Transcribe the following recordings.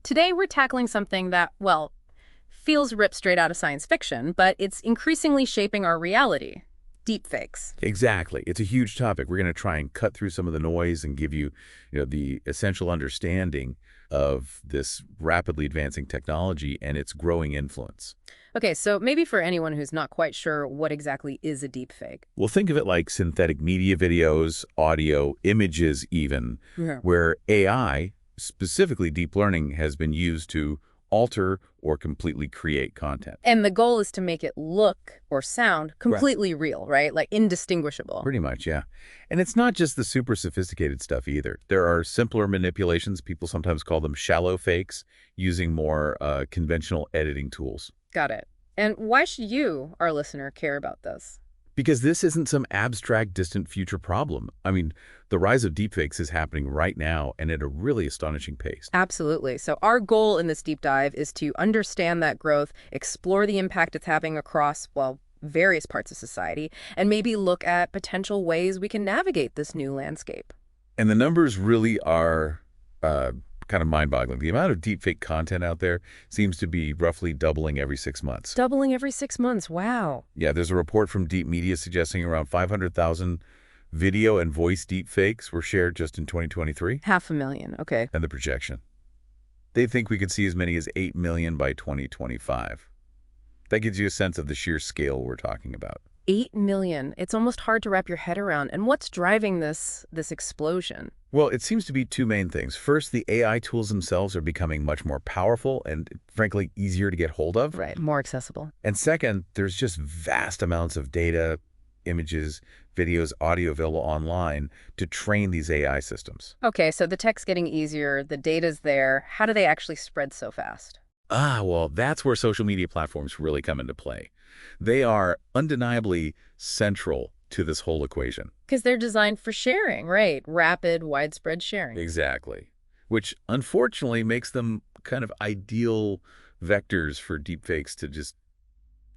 Today we're tackling something that, well, feels ripped straight out of science fiction, but it's increasingly shaping our reality. Deepfakes. Exactly. It's a huge topic. We're going to try and cut through some of the noise and give you, the essential understanding of this rapidly advancing technology and its growing influence. Okay, so maybe for anyone who's not quite sure what exactly is a deepfake. Well, think of it like synthetic media videos, audio, images even, Yeah. where AI, specifically deep learning, has been used to alter or completely create content. And the goal is to make it look or sound completely real, right? Like indistinguishable. Pretty much, yeah. And it's not just the super sophisticated stuff either. There are simpler manipulations, people sometimes call them shallow fakes, using more conventional editing tools. Got it. And why should you, our listener, care about this? Because this isn't some abstract, distant future problem. I mean, the rise of deepfakes is happening right now and at a really astonishing pace. Absolutely. So our goal in this deep dive is to understand that growth, explore the impact it's having across, well, various parts of society, and maybe look at potential ways we can navigate this new landscape. And the numbers really are kind of mind-boggling. The amount of deepfake content out there seems to be roughly doubling every 6 months. Doubling every 6 months. Wow. Yeah, there's a report from Deep Media suggesting around 500,000 video and voice deepfakes were shared just in 2023. 500,000. Okay. And the projection. They think we could see as many as 8 million by 2025. That gives you a sense of the sheer scale we're talking about. 8 million. It's almost hard to wrap your head around. And what's driving this explosion? Well, it seems to be two main things. First, the AI tools themselves are becoming much more powerful and, frankly, easier to get hold of. Right. More accessible. And second, there's just vast amounts of data, images, videos, audio available online to train these AI systems. Okay, so the tech's getting easier, the data's there. How do they actually spread so fast? Well, that's where social media platforms really come into play. They are undeniably central to this whole equation. Because they're designed for sharing, right? Rapid, widespread sharing. Exactly. Which, unfortunately, makes them kind of ideal vectors for deepfakes to just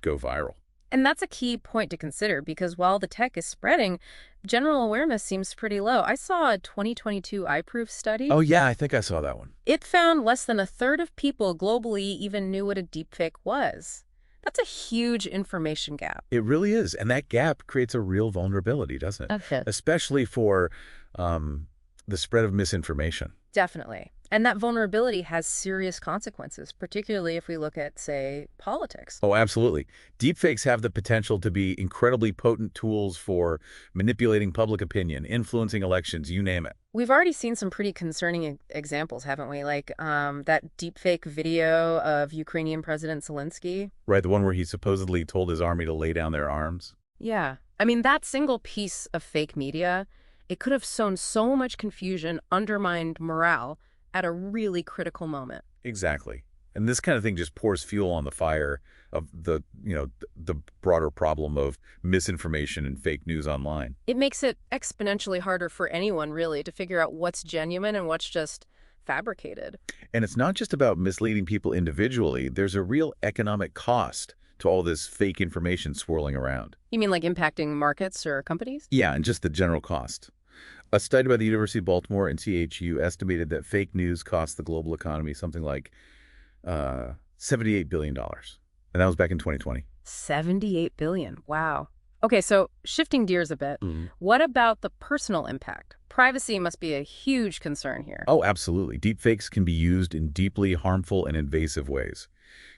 go viral. And that's a key point to consider because while the tech is spreading, general awareness seems pretty low. I saw a 2022 iProof study. Oh, yeah, I think I saw that one. It found less than a third of people globally even knew what a deepfake was. That's a huge information gap. It really is. And that gap creates a real vulnerability, doesn't it? Okay. Especially for the spread of misinformation. Definitely. And that vulnerability has serious consequences, particularly if we look at, say, politics. Oh, absolutely. Deepfakes have the potential to be incredibly potent tools for manipulating public opinion, influencing elections, you name it. We've already seen some pretty concerning examples, haven't we? Like that deepfake video of Ukrainian President Zelensky. Right, the one where he supposedly told his army to lay down their arms. Yeah. I mean, that single piece of fake media, it could have sown so much confusion, undermined morale at a really critical moment. Exactly. And this kind of thing just pours fuel on the fire of the broader problem of misinformation and fake news online. It makes it exponentially harder for anyone, really, to figure out what's genuine and what's just fabricated. And it's not just about misleading people individually. There's a real economic cost to all this fake information swirling around. You mean like impacting markets or companies? Yeah, and just the general cost. A study by the University of Baltimore and CHU estimated that fake news cost the global economy something like $78 billion. And that was back in 2020. 78 billion. Wow. Okay, so shifting gears a bit, what about the personal impact? Privacy must be a huge concern here. Oh, absolutely. Deepfakes can be used in deeply harmful and invasive ways.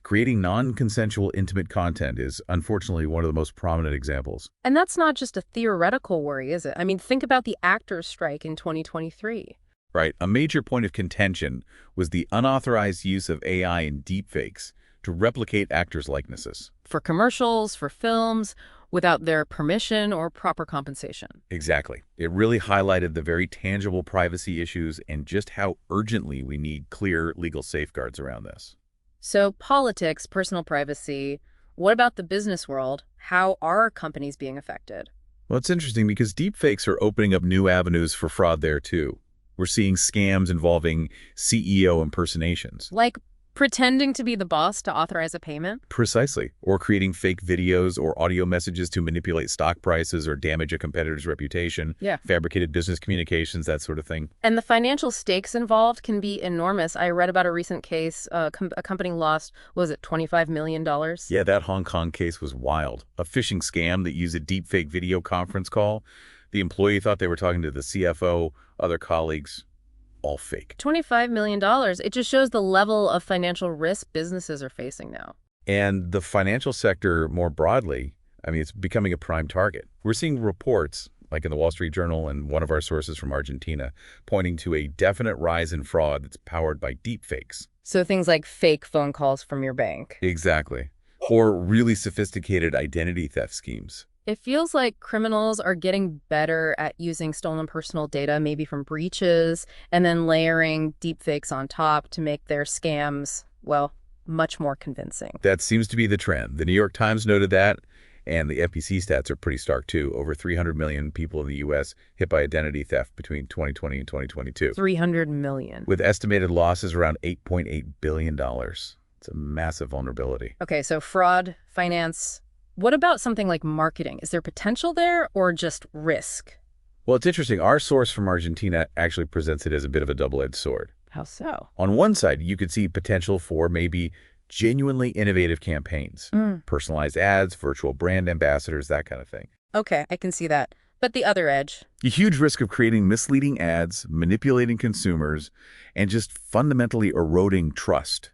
Creating non-consensual intimate content is, unfortunately, one of the most prominent examples. And that's not just a theoretical worry, is it? I mean, think about the actors' strike in 2023. Right. A major point of contention was the unauthorized use of AI in deepfakes to replicate actors' likenesses. For commercials, for films, without their permission or proper compensation. Exactly. It really highlighted the very tangible privacy issues and just how urgently we need clear legal safeguards around this. So politics, personal privacy, what about the business world? How are companies being affected? Well, it's interesting because deepfakes are opening up new avenues for fraud there, too. We're seeing scams involving CEO impersonations. Like Pretending to be the boss to authorize a payment? Precisely. Or creating fake videos or audio messages to manipulate stock prices or damage a competitor's reputation. Yeah. Fabricated business communications, that sort of thing. And the financial stakes involved can be enormous. I read about a recent case, a company lost, was it $25 million? Yeah, that Hong Kong case was wild. A phishing scam that used a deepfake video conference call. The employee thought they were talking to the CFO, other colleagues. All fake. $25 million. It just shows the level of financial risk businesses are facing now. And the financial sector more broadly, I mean, it's becoming a prime target. We're seeing reports, like in the Wall Street Journal and one of our sources from Argentina, pointing to a definite rise in fraud that's powered by deepfakes. So things like fake phone calls from your bank. Exactly. Or really sophisticated identity theft schemes. It feels like criminals are getting better at using stolen personal data, maybe from breaches, and then layering deepfakes on top to make their scams, well, much more convincing. That seems to be the trend. The New York Times noted that, and the FPC stats are pretty stark too. Over 300 million people in the U.S. hit by identity theft between 2020 and 2022. 300 million. With estimated losses around $8.8 billion. It's a massive vulnerability. Okay, so fraud, finance. What about something like marketing? Is there potential there or just risk? Well, it's interesting. Our source from Argentina actually presents it as a bit of a double-edged sword. How so? On one side, you could see potential for maybe genuinely innovative campaigns, personalized ads, virtual brand ambassadors, that kind of thing. Okay, I can see that. But the other edge? A huge risk of creating misleading ads, manipulating consumers, and just fundamentally eroding trust.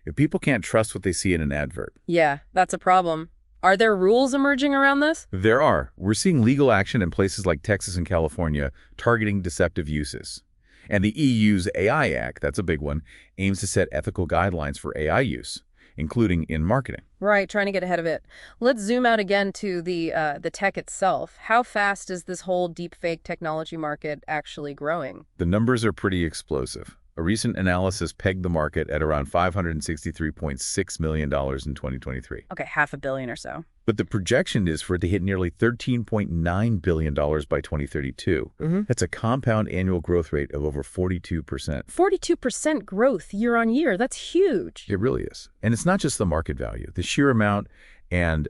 If people can't trust what they see in an advert. Yeah, that's a problem. Are there rules emerging around this? There are. We're seeing legal action in places like Texas and California targeting deceptive uses. And the EU's AI Act, that's a big one, aims to set ethical guidelines for AI use, including in marketing. Right, trying to get ahead of it. Let's zoom out again to the tech itself. How fast is this whole deepfake technology market actually growing? The numbers are pretty explosive. A recent analysis pegged the market at around $563.6 million in 2023. Okay, $500 million or so. But the projection is for it to hit nearly $13.9 billion by 2032. That's a compound annual growth rate of over 42%. 42% growth year on year. That's huge. It really is. And it's not just the market value. The sheer amount and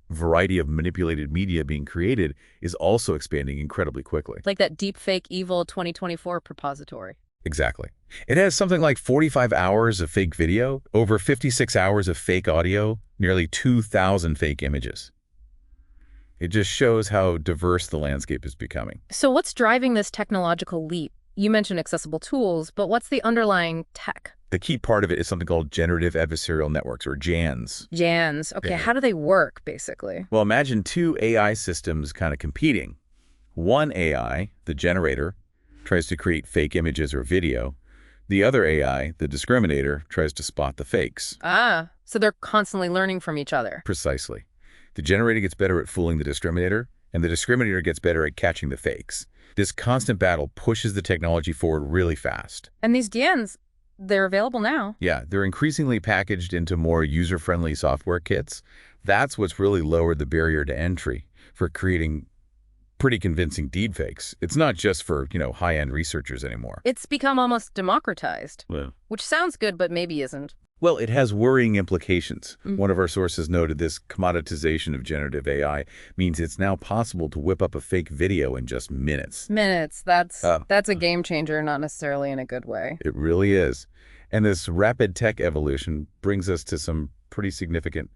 variety of manipulated media being created is also expanding incredibly quickly. Like that deepfake evil 2024 propository. Exactly. It has something like 45 hours of fake video, over 56 hours of fake audio, nearly 2,000 fake images. It just shows how diverse the landscape is becoming. So what's driving this technological leap? You mentioned accessible tools, but what's the underlying tech? The key part of it is something called generative adversarial networks, or GANs. GANs. Okay, Yeah. how do they work, basically? Well, imagine two AI systems kind of competing. One AI, the generator, tries to create fake images or video. The other AI, the discriminator, tries to spot the fakes. Ah, so they're constantly learning from each other. Precisely. The generator gets better at fooling the discriminator, and the discriminator gets better at catching the fakes. This constant battle pushes the technology forward really fast. And these GANs, they're available now. Yeah, they're increasingly packaged into more user-friendly software kits. That's what's really lowered the barrier to entry for creating pretty convincing deepfakes. It's not just for, high-end researchers anymore. It's become almost democratized, Well, which sounds good, but maybe isn't. Well, it has worrying implications. One of our sources noted this commoditization of generative AI means it's now possible to whip up a fake video in just minutes. Minutes, that's a game changer, not necessarily in a good way. It really is. And this rapid tech evolution brings us to some pretty significant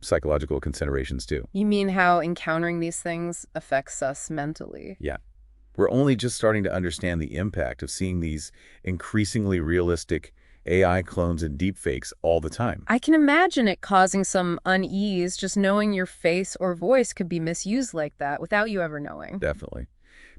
psychological considerations too. You mean how encountering these things affects us mentally? Yeah. We're only just starting to understand the impact of seeing these increasingly realistic AI clones and deepfakes all the time. I can imagine it causing some unease just knowing your face or voice could be misused like that without you ever knowing. Definitely.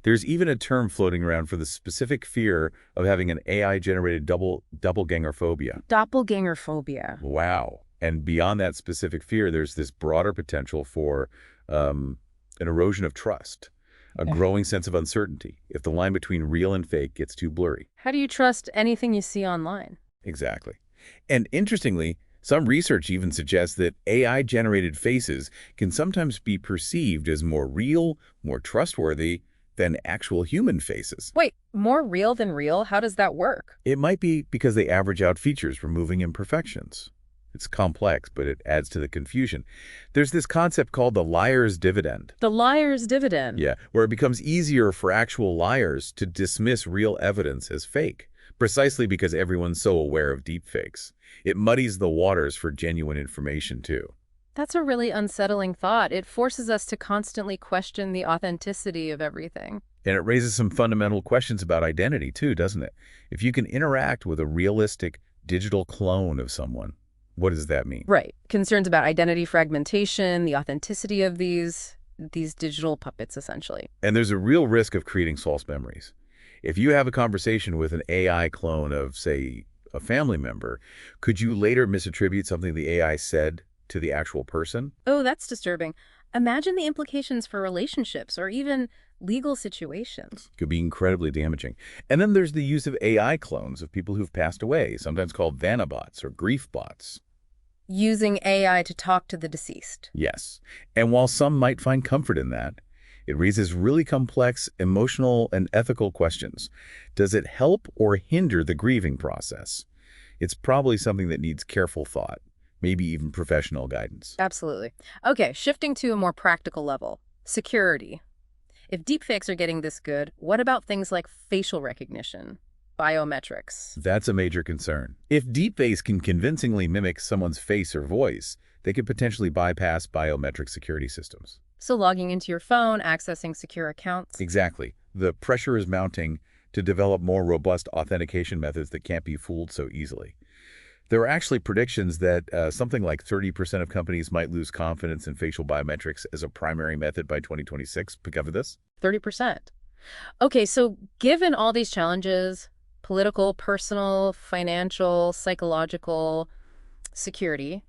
There's even a term floating around for the specific fear of having an AI-generated doppelganger phobia. Doppelganger phobia. Wow. And beyond that specific fear, there's this broader potential for an erosion of trust, a growing sense of uncertainty if the line between real and fake gets too blurry. How do you trust anything you see online? Exactly. And interestingly, some research even suggests that AI-generated faces can sometimes be perceived as more real, more trustworthy than actual human faces. Wait, more real than real? How does that work? It might be because they average out features, removing imperfections. It's complex, but it adds to the confusion. There's this concept called the liar's dividend. The liar's dividend. Yeah, where it becomes easier for actual liars to dismiss real evidence as fake, precisely because everyone's so aware of deepfakes. It muddies the waters for genuine information, too. That's a really unsettling thought. It forces us to constantly question the authenticity of everything. And it raises some fundamental questions about identity, too, doesn't it? If you can interact with a realistic digital clone of someone, what does that mean? Right. Concerns about identity fragmentation, the authenticity of these digital puppets, essentially. And there's a real risk of creating false memories. If you have a conversation with an AI clone of, say, a family member, could you later misattribute something the AI said to the actual person? Oh, that's disturbing. Imagine the implications for relationships or even legal situations. Could be incredibly damaging. And then there's the use of AI clones of people who've passed away, sometimes called vanabots or grief bots. Using AI to talk to the deceased. Yes. And while some might find comfort in that, it raises really complex emotional and ethical questions. Does it help or hinder the grieving process? It's probably something that needs careful thought, maybe even professional guidance. Absolutely. Okay, shifting to a more practical level. Security. If deepfakes are getting this good, what about things like facial recognition? Biometrics. That's a major concern. If deepfakes can convincingly mimic someone's face or voice, they could potentially bypass biometric security systems. So logging into your phone, accessing secure accounts. Exactly. The pressure is mounting to develop more robust authentication methods that can't be fooled so easily. There are actually predictions that something like 30% of companies might lose confidence in facial biometrics as a primary method by 2026. Cover this? 30%. Okay, so given all these challenges, political, personal, financial, psychological, security,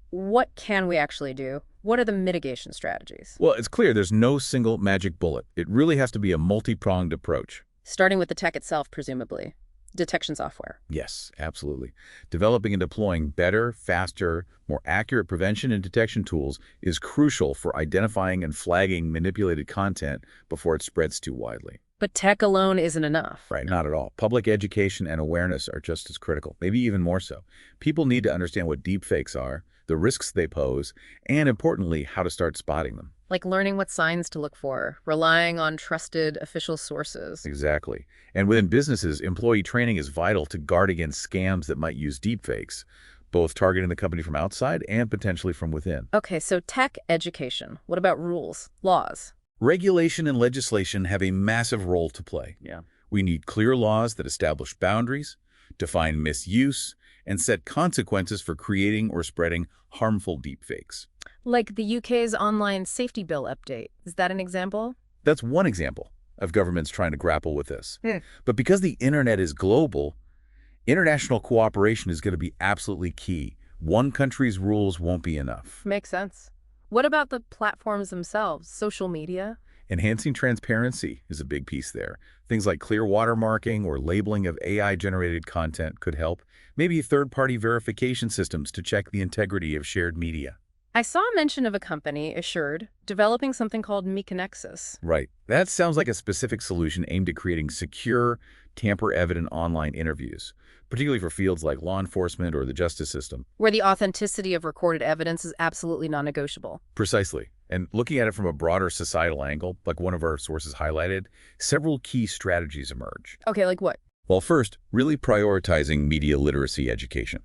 what can we actually do? What are the mitigation strategies? Well, it's clear there's no single magic bullet. It really has to be a multi-pronged approach. Starting with the tech itself, presumably. Detection software. Yes, absolutely. Developing and deploying better, faster, more accurate prevention and detection tools is crucial for identifying and flagging manipulated content before it spreads too widely. But tech alone isn't enough. Right, not at all. Public education and awareness are just as critical, maybe even more so. People need to understand what deepfakes are, the risks they pose, and importantly, how to start spotting them. Like learning what signs to look for, relying on trusted official sources. Exactly. And within businesses, employee training is vital to guard against scams that might use deepfakes, both targeting the company from outside and potentially from within. Okay, so tech education. What about rules, laws? Regulation and legislation have a massive role to play. Yeah. We need clear laws that establish boundaries, define misuse, and set consequences for creating or spreading harmful deepfakes. Like the UK's online safety bill update. Is that an example? That's one example of governments trying to grapple with this. Hmm. But because the internet is global, international cooperation is going to be absolutely key. One country's rules won't be enough. Makes sense. What about the platforms themselves, social media? Enhancing transparency is a big piece there. Things like clear watermarking or labeling of AI-generated content could help. Maybe third-party verification systems to check the integrity of shared media. I saw a mention of a company, Assured, developing something called Meconexus. Right. That sounds like a specific solution aimed at creating secure, tamper-evident online interviews, particularly for fields like law enforcement or the justice system. Where the authenticity of recorded evidence is absolutely non-negotiable. Precisely. And looking at it from a broader societal angle, like one of our sources highlighted, several key strategies emerge. Okay, like what? Well, first, really prioritizing media literacy education,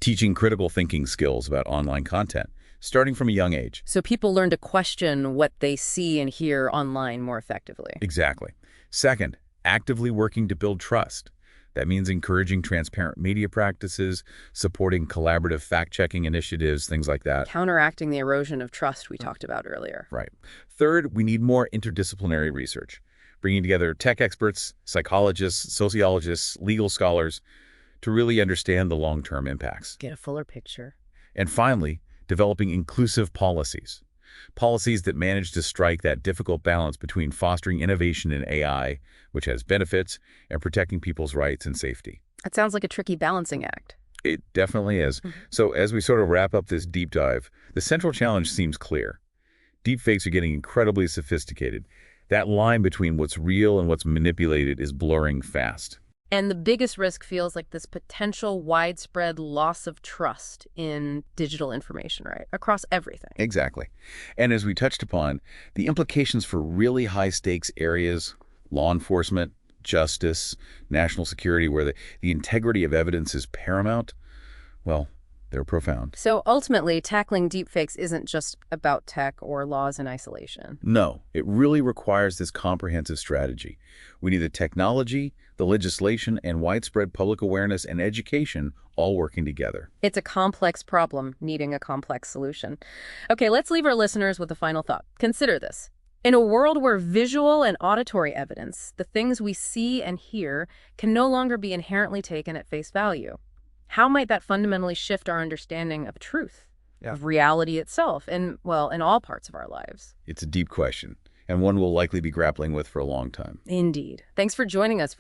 teaching critical thinking skills about online content, starting from a young age. So people learn to question what they see and hear online more effectively. Exactly. Second, actively working to build trust. That means encouraging transparent media practices, supporting collaborative fact-checking initiatives, things like that. Counteracting the erosion of trust we talked about earlier. Right. Third, we need more interdisciplinary research, bringing together tech experts, psychologists, sociologists, legal scholars to really understand the long-term impacts. Get a fuller picture. And finally, developing inclusive policies. Policies that manage to strike that difficult balance between fostering innovation in AI, which has benefits, and protecting people's rights and safety. That sounds like a tricky balancing act. It definitely is. So as we sort of wrap up this deep dive, the central challenge seems clear. Deepfakes are getting incredibly sophisticated. That line between what's real and what's manipulated is blurring fast. And the biggest risk feels like this potential widespread loss of trust in digital information, right? Across everything. Exactly. And as we touched upon, the implications for really high-stakes areas, law enforcement, justice, national security, where the integrity of evidence is paramount, well, they're profound. So ultimately, tackling deepfakes isn't just about tech or laws in isolation. No, it really requires this comprehensive strategy. We need the technology, the legislation, and widespread public awareness and education all working together. It's a complex problem needing a complex solution. Okay, let's leave our listeners with a final thought. Consider this. In a world where visual and auditory evidence, the things we see and hear, can no longer be inherently taken at face value, how might that fundamentally shift our understanding of truth, of reality itself, and, well, in all parts of our lives? It's a deep question, and one we'll likely be grappling with for a long time. Indeed. Thanks for joining us.